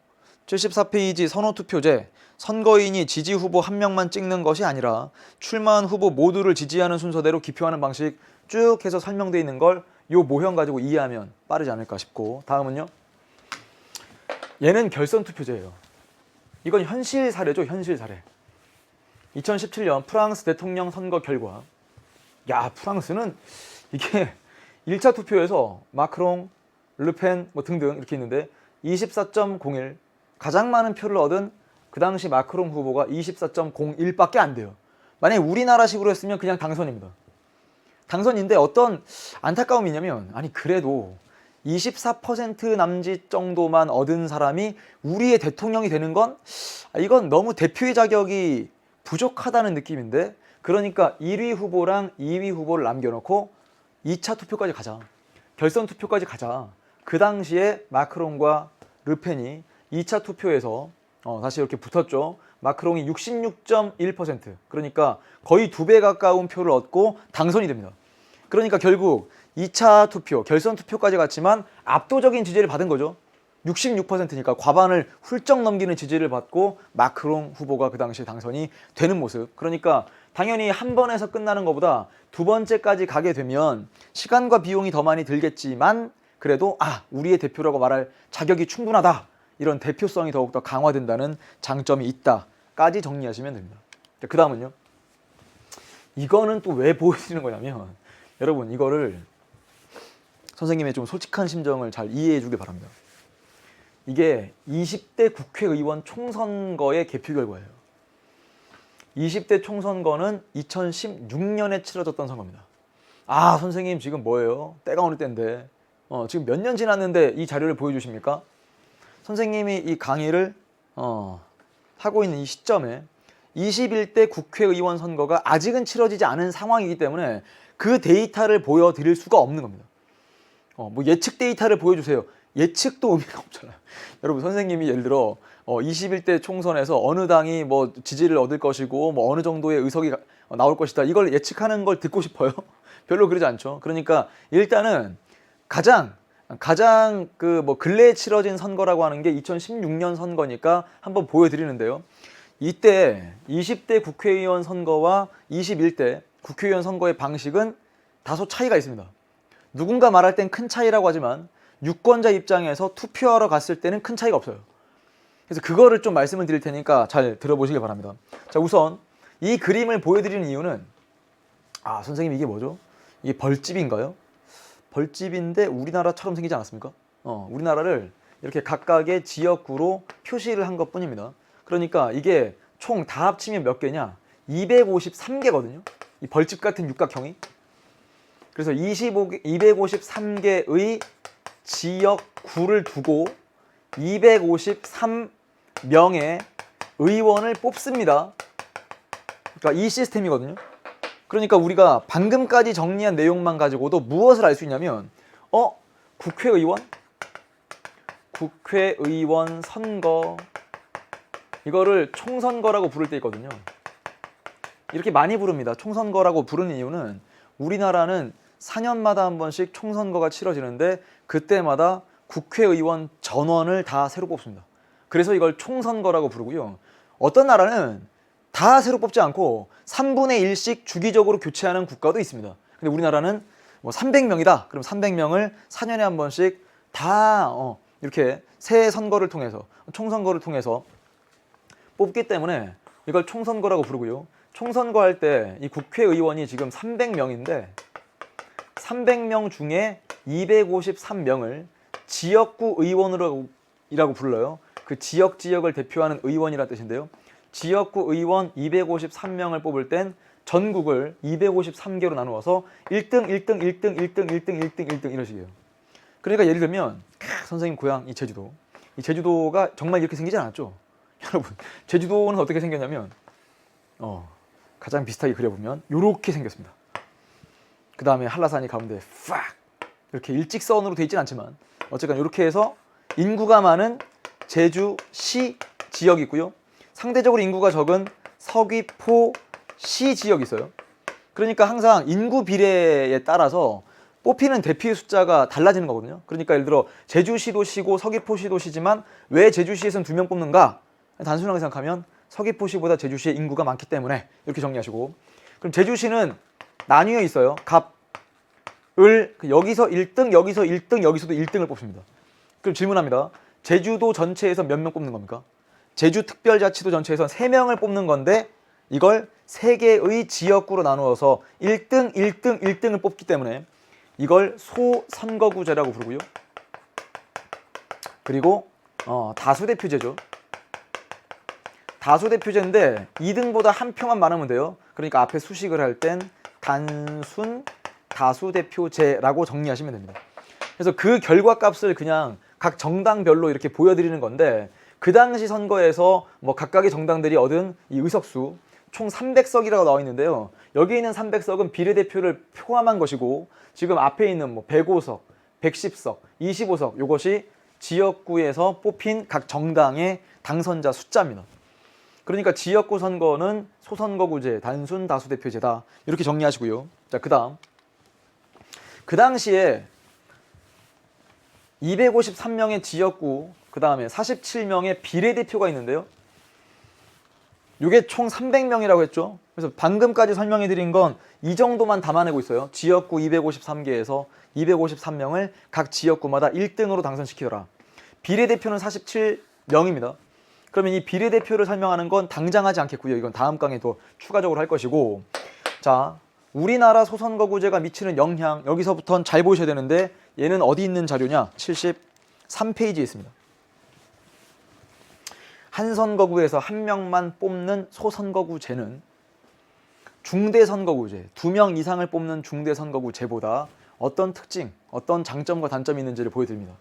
74페이지 선호투표제. 선거인이 지지 후보 1명만 찍는 것이 아니라 출마한 후보 모두를 지지하는 순서대로 기표하는 방식 쭉 해서 설명되어 있는 걸 요 모형 가지고 이해하면 빠르지 않을까 싶고, 다음은요. 얘는 결선 투표제예요. 이건 현실 사례죠, 현실 사례. 2017년 프랑스 대통령 선거 결과, 야, 프랑스는 이게 1차 투표에서 마크롱, 르펜 뭐 등등 이렇게 있는데 24.01, 가장 많은 표를 얻은 그 당시 마크롱 후보가 24.01밖에 안 돼요. 만약에 우리나라식으로 했으면 그냥 당선입니다. 당선인데 어떤 안타까움이 있냐면, 아니 그래도 24% 남짓 정도만 얻은 사람이 우리의 대통령이 되는 건 이건 너무 대표의 자격이 부족하다는 느낌인데, 그러니까 1위 후보랑 2위 후보를 남겨놓고 2차 투표까지 가자, 결선 투표까지 가자. 그 당시에 마크롱과 르펜이 2차 투표에서 다시 이렇게 붙었죠. 마크롱이 66.1%, 그러니까 거의 2배 가까운 표를 얻고 당선이 됩니다. 그러니까 결국 2차 투표, 결선 투표까지 갔지만 압도적인 지지를 받은 거죠. 66%니까 과반을 훌쩍 넘기는 지지를 받고 마크롱 후보가 그 당시에 당선이 되는 모습. 그러니까 당연히 한 번에서 끝나는 것보다 두 번째까지 가게 되면 시간과 비용이 더 많이 들겠지만 그래도 우리의 대표라고 말할 자격이 충분하다, 이런 대표성이 더욱더 강화된다는 장점이 있다까지 정리하시면 됩니다. 그 다음은요, 이거는 또 왜 보여드리는 거냐면, 여러분 이거를 선생님의 좀 솔직한 심정을 잘 이해해 주길 바랍니다. 이게 20대 국회의원 총선거의 개표 결과예요. 20대 총선거는 2016년에 치러졌던 선거입니다. 선생님 지금 뭐예요? 때가 어느 때인데 지금 몇 년 지났는데 이 자료를 보여주십니까? 선생님이 이 강의를 하고 있는 이 시점에 21대 국회의원 선거가 아직은 치러지지 않은 상황이기 때문에 그 데이터를 보여드릴 수가 없는 겁니다. 뭐 예측 데이터를 보여주세요. 예측도 의미가 없잖아요. 여러분, 선생님이 예를 들어 21대 총선에서 어느 당이 뭐 지지를 얻을 것이고 뭐 어느 정도의 의석이 나올 것이다, 이걸 예측하는 걸 듣고 싶어요? 별로 그러지 않죠. 그러니까 일단은 가장 그 뭐 근래에 치러진 선거라고 하는 게 2016년 선거니까 한번 보여드리는데요. 이때 20대 국회의원 선거와 21대 국회의원 선거의 방식은 다소 차이가 있습니다. 누군가 말할 땐 큰 차이라고 하지만 유권자 입장에서 투표하러 갔을 때는 큰 차이가 없어요. 그래서 그거를 좀 말씀을 드릴 테니까 잘 들어보시길 바랍니다. 자, 우선 이 그림을 보여드리는 이유는, 선생님 이게 뭐죠? 이게 벌집인가요? 벌집인데 우리나라처럼 생기지 않았습니까? 우리나라를 이렇게 각각의 지역구로 표시를 한 것 뿐입니다. 그러니까 이게 총 다 합치면 몇 개냐? 253개거든요. 이 벌집 같은 육각형이. 그래서 253개의 지역구를 두고 253명의 의원을 뽑습니다. 그러니까 이 시스템이거든요. 그러니까 우리가 방금까지 정리한 내용만 가지고도 무엇을 알 수 있냐면, 국회의원 선거, 이거를 총선거라고 부를 때 있거든요. 이렇게 많이 부릅니다. 총선거라고 부르는 이유는 우리나라는 4년마다 한 번씩 총선거가 치러지는데 그때마다 국회의원 전원을 다 새로 뽑습니다. 그래서 이걸 총선거라고 부르고요. 어떤 나라는 다 새로 뽑지 않고 3분의 1씩 주기적으로 교체하는 국가도 있습니다. 근데 우리나라는 뭐 300명이다. 그럼 300명을 4년에 한 번씩 다 이렇게 새 선거를 통해서, 총선거를 통해서 뽑기 때문에 이걸 총선거라고 부르고요. 총선거할 때 이 국회의원이 지금 300명인데 300명 중에 253명을 지역구 의원이라고 불러요. 그 지역을 대표하는 의원이라는 뜻인데요. 지역구 의원 253명을 뽑을 땐 전국을 253개로 나누어서 1등, 1등, 1등, 1등, 1등, 1등, 1등 이런 식이에요. 그러니까 예를 들면 선생님 고향 이 제주도. 이 제주도가 정말 이렇게 생기지 않았죠. 여러분, 제주도는 어떻게 생겼냐면 가장 비슷하게 그려보면 이렇게 생겼습니다. 그 다음에 한라산이 가운데 팍 이렇게 일직선으로 돼 있진 않지만 어쨌건 이렇게 해서 인구가 많은 제주시 지역이 있고요. 상대적으로 인구가 적은 서귀포시 지역이 있어요. 그러니까 항상 인구 비례에 따라서 뽑히는 대표의 숫자가 달라지는 거거든요. 그러니까 예를 들어 제주시도 시고 서귀포시도 시지만 왜 제주시에서는 2명 뽑는가? 단순하게 생각하면 서귀포시보다 제주시의 인구가 많기 때문에, 이렇게 정리하시고, 그럼 제주시는 나뉘어 있어요. 갑, 을, 여기서 1등, 여기서 1등, 여기서도 1등을 뽑습니다. 그럼 질문합니다. 제주도 전체에서 몇 명 뽑는 겁니까? 제주특별자치도 전체에서 3명을 뽑는 건데 이걸 3개의 지역구로 나누어서 1등, 1등, 1등을 뽑기 때문에 이걸 소선거구제라고 부르고요. 그리고 다수대표제죠. 다수대표제인데 2등보다 한 표만 많으면 돼요. 그러니까 앞에 수식을 할 땐 단순 다수대표제라고 정리하시면 됩니다. 그래서 그 결과값을 그냥 각 정당별로 이렇게 보여드리는 건데 그 당시 선거에서 뭐 각각의 정당들이 얻은 이 의석수 총 300석이라고 나와 있는데요. 여기 있는 300석은 비례대표를 포함한 것이고 지금 앞에 있는 뭐 105석, 110석, 25석 요것이 지역구에서 뽑힌 각 정당의 당선자 숫자입니다. 그러니까 지역구 선거는 소선거구제, 단순 다수대표제다. 이렇게 정리하시고요. 자, 그다음. 그 당시에 253명의 지역구, 그다음에 47명의 비례대표가 있는데요. 이게 총 300명이라고 했죠. 그래서 방금까지 설명해 드린 건 이 정도만 담아내고 있어요. 지역구 253개에서 253명을 각 지역구마다 1등으로 당선시키더라. 비례대표는 47명입니다. 그러면 이 비례대표를 설명하는 건 당장 하지 않겠고요. 이건 다음 강의에 더 추가적으로 할 것이고, 자, 우리나라 소선거구제가 미치는 영향, 여기서부터는 잘 보셔야 되는데 얘는 어디 있는 자료냐? 73페이지에 있습니다. 한 선거구에서 한 명만 뽑는 소선거구제는 중대선거구제, 2명 이상을 뽑는 중대선거구제보다 어떤 특징, 어떤 장점과 단점이 있는지를 보여드립니다.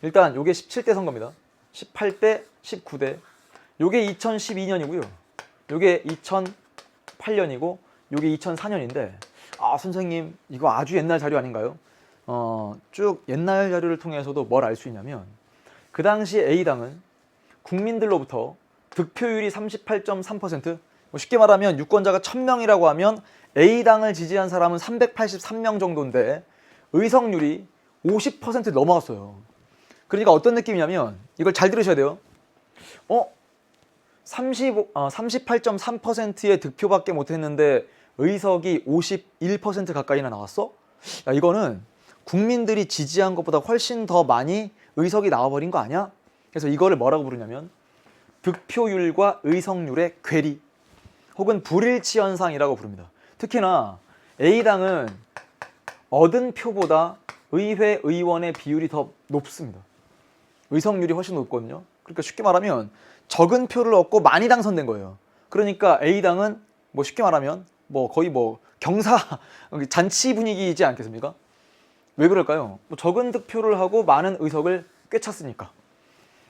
일단 요게 17대 선거입니다. 18대, 19대. 요게 2012년이고요. 요게 2008년이고 요게 2004년인데 선생님 이거 아주 옛날 자료 아닌가요? 쭉 옛날 자료를 통해서도 뭘 알 수 있냐면 그 당시 A당은 국민들로부터 득표율이 38.3%, 쉽게 말하면 유권자가 1000명이라고 하면 A당을 지지한 사람은 383명 정도인데 의석률이 50% 넘어갔어요. 그러니까 어떤 느낌이냐면 이걸 잘 들으셔야 돼요. 38.3%의 득표밖에 못했는데 의석이 51% 가까이나 나왔어? 야, 이거는 국민들이 지지한 것보다 훨씬 더 많이 의석이 나와버린 거 아니야? 그래서 이거를 뭐라고 부르냐면 득표율과 의석률의 괴리 혹은 불일치 현상이라고 부릅니다. 특히나 A당은 얻은 표보다 의회 의원의 비율이 더 높습니다. 의석률이 훨씬 높거든요. 그러니까 쉽게 말하면 적은 표를 얻고 많이 당선된 거예요. 그러니까 A당은 뭐 쉽게 말하면 뭐 거의 뭐 경사 잔치 분위기이지 않겠습니까? 왜 그럴까요? 뭐 적은 득표를 하고 많은 의석을 꿰찼으니까.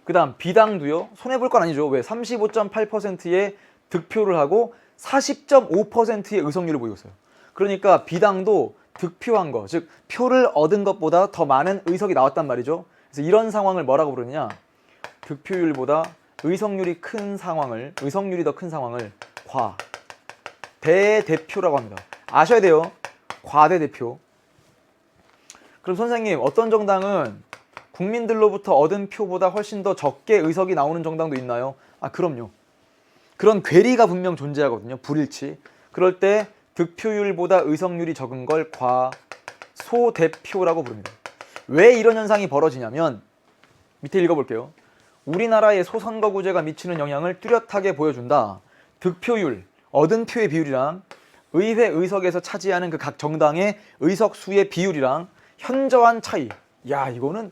그 다음 B당도요. 손해볼 건 아니죠. 왜? 35.8%의 득표를 하고 40.5%의 의석률을 보이고 있어요. 그러니까 B당도 득표한 거, 즉 표를 얻은 것보다 더 많은 의석이 나왔단 말이죠. 그래서 이런 상황을 뭐라고 부르느냐? 득표율보다 의석률이 더 큰 상황을 과대대표라고 합니다. 아셔야 돼요. 과대대표. 그럼 선생님, 어떤 정당은 국민들로부터 얻은 표보다 훨씬 더 적게 의석이 나오는 정당도 있나요? 그럼요. 그런 괴리가 분명 존재하거든요. 불일치. 그럴 때 득표율보다 의석률이 적은 걸 과소대표라고 부릅니다. 왜 이런 현상이 벌어지냐면 밑에 읽어볼게요. 우리나라의 소선거구제가 미치는 영향을 뚜렷하게 보여준다. 득표율, 얻은 표의 비율이랑 의회 의석에서 차지하는 그 각 정당의 의석수의 비율이랑 현저한 차이. 야, 이거는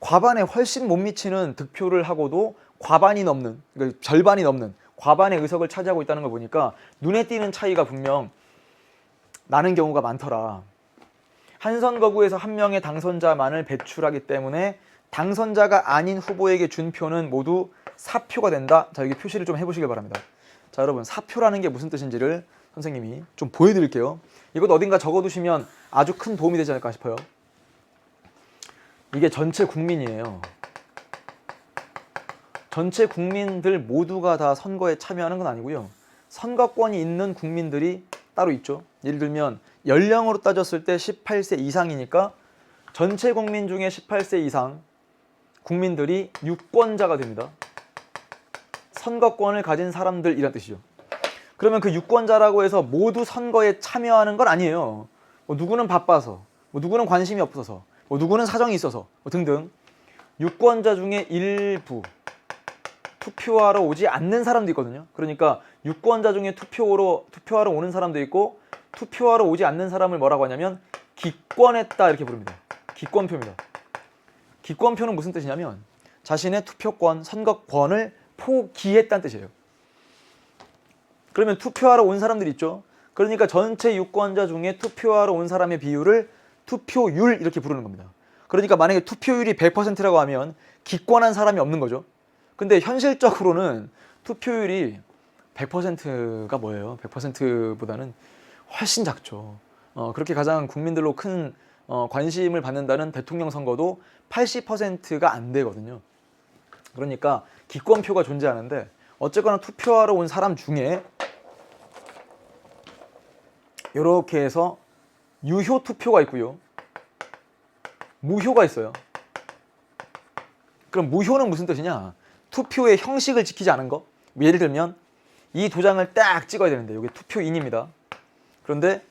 과반에 훨씬 못 미치는 득표를 하고도 과반이 넘는, 그러니까 절반이 넘는 과반의 의석을 차지하고 있다는 걸 보니까 눈에 띄는 차이가 분명 나는 경우가 많더라. 한 선거구에서 한 명의 당선자만을 배출하기 때문에 당선자가 아닌 후보에게 준 표는 모두 사표가 된다. 자, 여기 표시를 좀 해보시길 바랍니다. 자, 여러분, 사표라는 게 무슨 뜻인지를 선생님이 좀 보여드릴게요. 이것도 어딘가 적어두시면 아주 큰 도움이 되지 않을까 싶어요. 이게 전체 국민이에요. 전체 국민들 모두가 다 선거에 참여하는 건 아니고요. 선거권이 있는 국민들이 따로 있죠. 예를 들면 연령으로 따졌을 때 18세 이상이니까 전체 국민 중에 18세 이상 국민들이 유권자가 됩니다. 선거권을 가진 사람들이란 뜻이죠. 그러면 그 유권자라고 해서 모두 선거에 참여하는 건 아니에요. 뭐 누구는 바빠서, 뭐 누구는 관심이 없어서, 뭐 누구는 사정이 있어서 등등 유권자 중에 일부 투표하러 오지 않는 사람도 있거든요. 그러니까 유권자 중에 투표하러 오는 사람도 있고 투표하러 오지 않는 사람을 뭐라고 하냐면 기권했다 이렇게 부릅니다. 기권표입니다. 기권표는 무슨 뜻이냐면 자신의 투표권, 선거권을 포기했다는 뜻이에요. 그러면 투표하러 온 사람들이 있죠. 그러니까 전체 유권자 중에 투표하러 온 사람의 비율을 투표율 이렇게 부르는 겁니다. 그러니까 만약에 투표율이 100%라고 하면 기권한 사람이 없는 거죠. 근데 현실적으로는 투표율이 100%가 뭐예요? 100%보다는 훨씬 작죠. 그렇게 가장 국민들로 큰 관심을 받는다는 대통령 선거도 80%가 안 되거든요. 그러니까 기권표가 존재하는데 어쨌거나 투표하러 온 사람 중에 이렇게 해서 유효 투표가 있고요. 무효가 있어요. 그럼 무효는 무슨 뜻이냐? 투표의 형식을 지키지 않은 거. 예를 들면 이 도장을 딱 찍어야 되는데 이게 투표인입니다. 그런데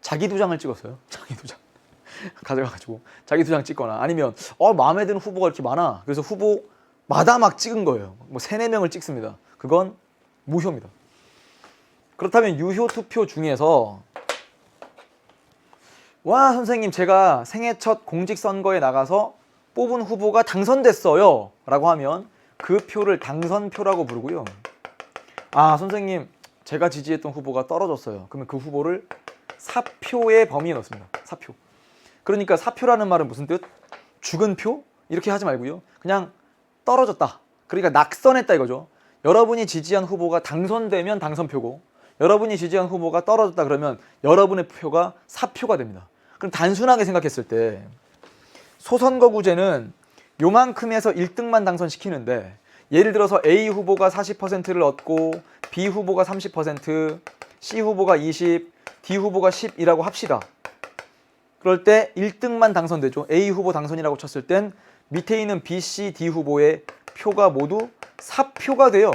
자기 도장을 찍었어요. 자기 도장 가져가가지고 자기 도장 찍거나 아니면 마음에 드는 후보가 이렇게 많아. 그래서 후보마다 막 찍은 거예요. 뭐 3, 4명을 찍습니다. 그건 무효입니다. 그렇다면 유효 투표 중에서 와 선생님 제가 생애 첫 공직선거에 나가서 뽑은 후보가 당선됐어요 라고 하면 그 표를 당선표라고 부르고요. 아 선생님 제가 지지했던 후보가 떨어졌어요. 그러면 그 후보를 사표의 범위에 넣습니다. 사표. 그러니까 사표라는 말은 무슨 뜻? 죽은 표? 이렇게 하지 말고요. 그냥 떨어졌다. 그러니까 낙선했다 이거죠. 여러분이 지지한 후보가 당선되면 당선표고 여러분이 지지한 후보가 떨어졌다 그러면 여러분의 표가 사표가 됩니다. 그럼 단순하게 생각했을 때 소선거구제는 요만큼에서 1등만 당선시키는데 예를 들어서 A 후보가 40%를 얻고 B 후보가 30%, C 후보가 20, D 후보가 10이라고 합시다. 그럴 때 1등만 당선되죠. A 후보 당선이라고 쳤을 땐 밑에 있는 B, C, D 후보의 표가 모두 사표가 돼요.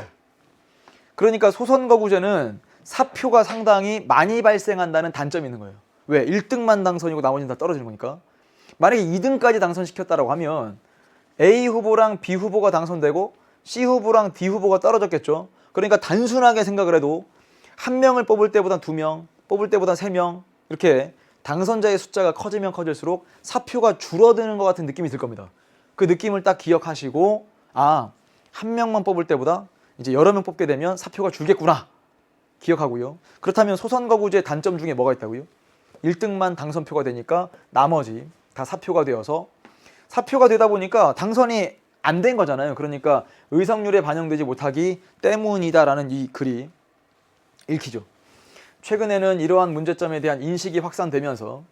그러니까 소선거구제는 사표가 상당히 많이 발생한다는 단점이 있는 거예요. 왜? 1등만 당선이고 나머지는 다 떨어지는 거니까. 만약에 2등까지 당선시켰다라고 하면 A 후보랑 B 후보가 당선되고 C 후보랑 D 후보가 떨어졌겠죠. 그러니까 단순하게 생각을 해도 한 명을 뽑을 때보다 2명, 뽑을 때보다 3명 이렇게 당선자의 숫자가 커지면 커질수록 사표가 줄어드는 것 같은 느낌이 들 겁니다. 그 느낌을 딱 기억하시고 한 명만 뽑을 때보다 이제 여러 명 뽑게 되면 사표가 줄겠구나 기억하고요. 그렇다면 소선거구제 단점 중에 뭐가 있다고요? 1등만 당선표가 되니까 나머지 다 사표가 되어서 사표가 되다 보니까 당선이 안 된 거잖아요. 그러니까 의석률에 반영되지 못하기 때문이다라는 이 글이 읽히죠. 최근에는 이러한 문제점에 대한 인식이 확산되면서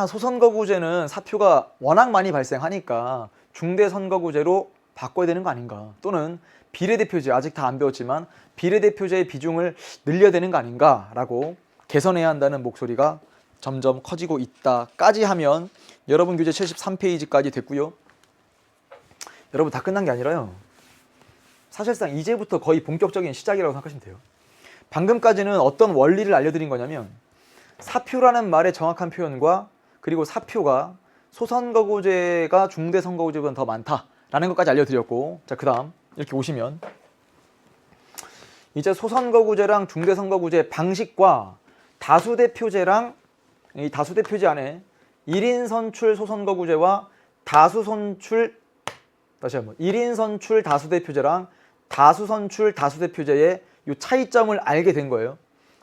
소선거구제는 사표가 워낙 많이 발생하니까 중대선거구제로 바꿔야 되는 거 아닌가, 또는 비례대표제, 아직 다 안 배웠지만 비례대표제의 비중을 늘려야 되는 거 아닌가라고 개선해야 한다는 목소리가 점점 커지고 있다까지 하면 여러분 교재 73페이지까지 됐고요. 여러분 다 끝난 게 아니라요. 사실상 이제부터 거의 본격적인 시작이라고 생각하시면 돼요. 방금까지는 어떤 원리를 알려드린 거냐면 사표라는 말의 정확한 표현과 그리고 사표가 소선거구제가 중대선거구제보다 더 많다라는 것까지 알려드렸고, 자, 그 다음 이렇게 오시면 이제 소선거구제랑 중대선거구제 방식과 다수대표제랑 이 다수대표제 안에 1인 선출 소선거구제와 다시 한번 1인 선출 다수대표제랑 다수 선출 다수대표제의 이 차이점을 알게 된 거예요.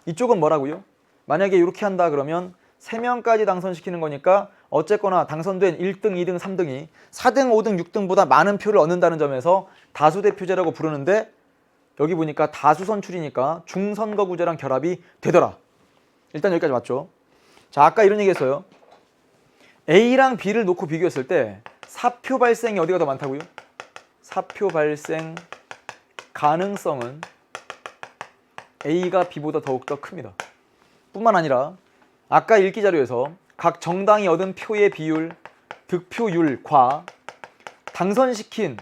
이쪽은 뭐라고요? 만약에 이렇게 한다 그러면 3명까지 당선시키는 거니까 어쨌거나 당선된 1등, 2등, 3등이 4등, 5등, 6등보다 많은 표를 얻는다는 점에서 다수대표제라고 부르는데, 여기 보니까 다수선출이니까 중선거구제랑 결합이 되더라. 일단 여기까지 맞죠? 자, 아까 이런 얘기 했어요. A랑 B를 놓고 비교했을 때 사표 발생이 어디가 더 많다고요? 사표 발생 가능성은 A가 B보다 더욱더 큽니다. 뿐만 아니라 아까 읽기 자료에서 각 정당이 얻은 표의 비율, 득표율과 당선시킨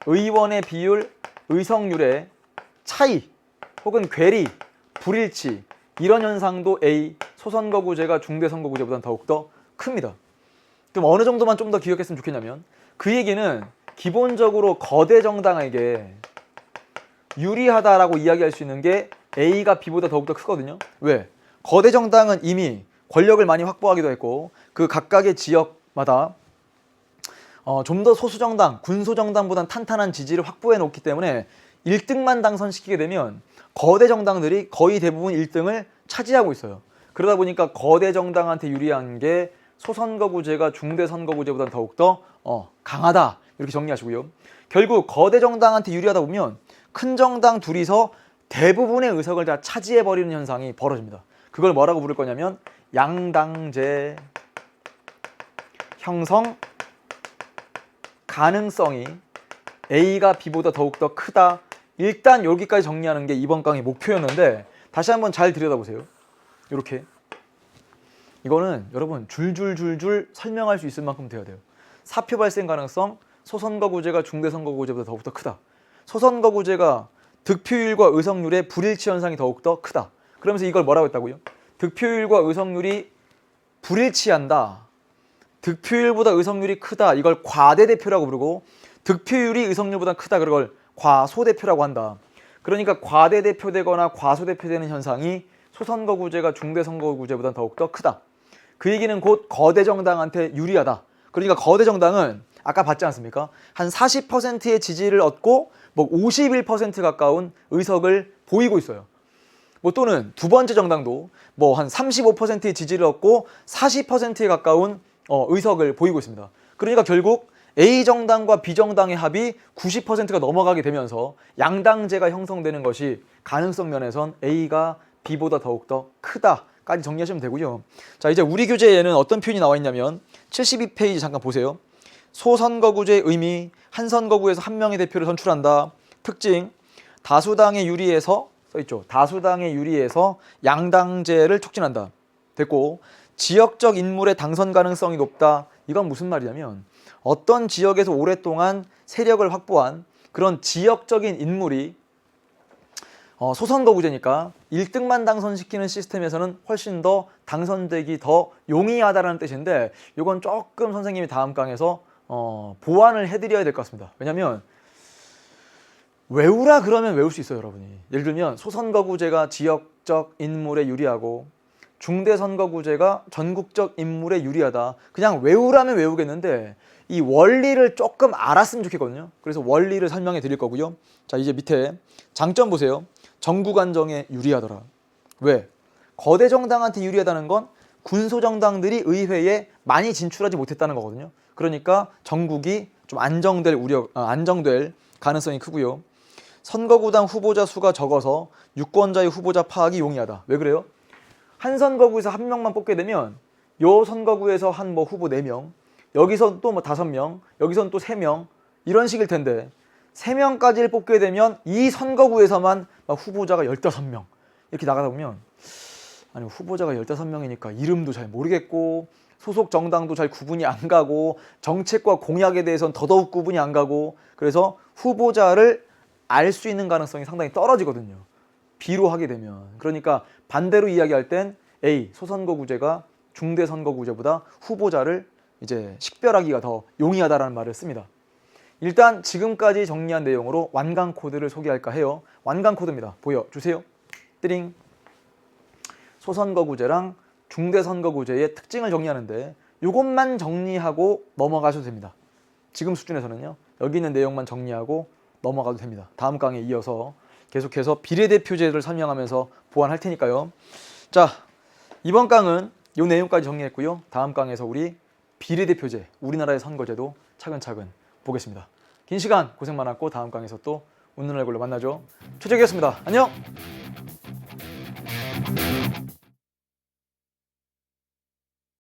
의원의 비율, 의석률의 차이 혹은 괴리, 불일치, 이런 현상도 A, 소선거구제가 중대선거구제보다는 더욱더 큽니다. 그럼 어느 정도만 좀 더 기억했으면 좋겠냐면, 그 얘기는 기본적으로 거대 정당에게 유리하다라고 이야기할 수 있는 게 A가 B보다 더욱더 크거든요. 왜? 거대 정당은 이미 권력을 많이 확보하기도 했고 그 각각의 지역마다 좀 더 소수 정당, 군소 정당보다는 탄탄한 지지를 확보해 놓기 때문에 1등만 당선시키게 되면 거대 정당들이 거의 대부분 1등을 차지하고 있어요. 그러다 보니까 거대 정당한테 유리한 게 소선거구제가 중대 선거구제보다 더욱더 강하다 이렇게 정리하시고요. 결국 거대 정당한테 유리하다 보면 큰 정당 둘이서 대부분의 의석을 다 차지해버리는 현상이 벌어집니다. 그걸 뭐라고 부를 거냐면 양당제 형성 가능성이 A가 B보다 더욱더 크다. 일단 여기까지 정리하는 게 이번 강의 목표였는데 다시 한번 잘 들여다보세요. 이렇게 이거는 여러분 줄줄줄줄 설명할 수 있을 만큼 돼야 돼요. 사표 발생 가능성 소선거구제가 중대선거구제보다 더욱더 크다. 소선거구제가 득표율과 의석률의 불일치 현상이 더욱더 크다. 그러면서 이걸 뭐라고 했다고요? 득표율과 의석률이 불일치한다. 득표율보다 의석률이 크다. 이걸 과대대표라고 부르고 득표율이 의석률보다 크다. 그걸 과소대표라고 한다. 그러니까 과대대표되거나 과소대표되는 현상이 소선거구제가 중대선거구제보다 더욱더 크다. 그 얘기는 곧 거대 정당한테 유리하다. 그러니까 거대 정당은 아까 봤지 않습니까? 한 40%의 지지를 얻고 뭐 51% 가까운 의석을 보이고 있어요. 뭐 또는 두 번째 정당도 뭐 한 35%의 지지를 얻고 40%에 가까운 의석을 보이고 있습니다. 그러니까 결국 A 정당과 B 정당의 합이 90%가 넘어가게 되면서 양당제가 형성되는 것이 가능성 면에선 A가 B보다 더욱더 크다까지 정리하시면 되고요. 자, 이제 우리 교재에는 어떤 표현이 나와 있냐면 72페이지 잠깐 보세요. 소선거구제의 의미, 한 선거구에서 한 명의 대표를 선출한다. 특징, 다수당에 유리해서 써있죠. 다수당에 유리해서 양당제를 촉진한다. 됐고, 지역적 인물의 당선 가능성이 높다. 이건 무슨 말이냐면 어떤 지역에서 오랫동안 세력을 확보한 그런 지역적인 인물이 소선거구제니까 1등만 당선시키는 시스템에서는 훨씬 더 당선되기 더 용이하다는 뜻인데 이건 조금 선생님이 다음 강에서 보완을 해드려야 될 것 같습니다. 왜냐하면 외우라 그러면 외울 수 있어요, 여러분이. 예를 들면 소선거구제가 지역적 인물에 유리하고 중대선거구제가 전국적 인물에 유리하다. 그냥 외우라면 외우겠는데 이 원리를 조금 알았으면 좋겠거든요. 그래서 원리를 설명해 드릴 거고요. 자, 이제 밑에 장점 보세요. 전국 안정에 유리하더라. 왜? 거대 정당한테 유리하다는 건 군소 정당들이 의회에 많이 진출하지 못했다는 거거든요. 그러니까 전국이 좀 안정될 가능성이 크고요. 선거구당 후보자 수가 적어서 유권자의 후보자 파악이 용이하다. 왜 그래요? 한 선거구에서 한 명만 뽑게 되면 요 선거구에서 한 뭐 후보 4명, 여기선 또 뭐 5명, 여기선 또 3명 이런 식일 텐데 3명까지를 뽑게 되면 이 선거구에서만 후보자가 15명 이렇게 나가다 보면 아니 후보자가 15명이니까 이름도 잘 모르겠고 소속 정당도 잘 구분이 안 가고 정책과 공약에 대해서는 더더욱 구분이 안 가고 그래서 후보자를 알 수 있는 가능성이 상당히 떨어지거든요. B로 하게 되면. 그러니까 반대로 이야기할 땐 A, 소선거구제가 중대선거구제보다 후보자를 이제 식별하기가 더 용이하다라는 말을 씁니다. 일단 지금까지 정리한 내용으로 완강 코드를 소개할까 해요. 완강 코드입니다. 보여주세요. 띠링. 소선거구제랑 중대선거구제의 특징을 정리하는데 이것만 정리하고 넘어가셔도 됩니다. 지금 수준에서는요. 여기 있는 내용만 정리하고 넘어가도 됩니다. 다음 강의에 이어서 계속해서 비례대표제를 설명하면서 보완할 테니까요. 자, 이번 강은 이 내용까지 정리했고요. 다음 강에서 우리 비례대표제, 우리나라의 선거제도 차근차근 보겠습니다. 긴 시간 고생 많았고 다음 강에서 또 웃는 얼굴로 만나죠. 최적이었습니다. 안녕!